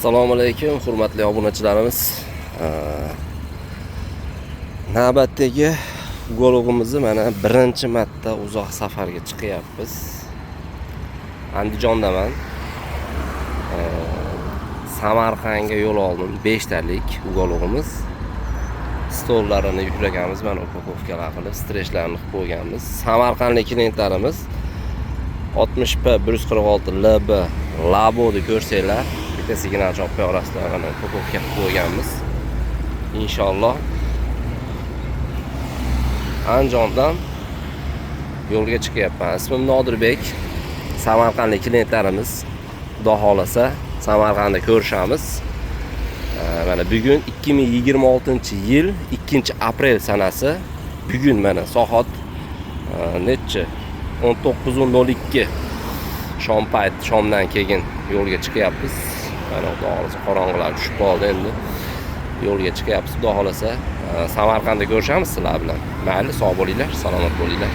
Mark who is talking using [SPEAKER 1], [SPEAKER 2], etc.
[SPEAKER 1] Assalomu alaykum, hurmatli obunachilarimiz. Navbatdagi guruhimizni mana birinchi marta uzoq safarga chiqyapmiz. Andijondaman. Samarqandga yo'l oldim. 5 talik guruhimiz. Stollarini yuklaganmiz, mana upakovkalar qilib, strechlarni qilib qo'yganmiz. Samarqandlik klientlarimiz 60P 146 LB Laboni ko'rsanglar, bitta signal choppa orasida mana upakovka qilib qo'yganmiz. Inshaalloh Andijondan yo'lga chiqyapman. Ismim Nodirbek. Samarqandlik klientlarimiz xudo xolasa Samarqandda ko'rishamiz. Mana bugun 2026-yil 2-aprel sanasi. Bugun mana soat necha? 19:02 shom payti, shomdan keyin yo'lga chiqyapmiz. Mana xudo xolasa qorong'ilar tushib qoldi endi. Yo'lga chiqyapmiz. Xudo xolasa Samarqandda ko'rishamiz sizlar bilan. Mayli, sog' bo'linglar, salomat bo'linglar.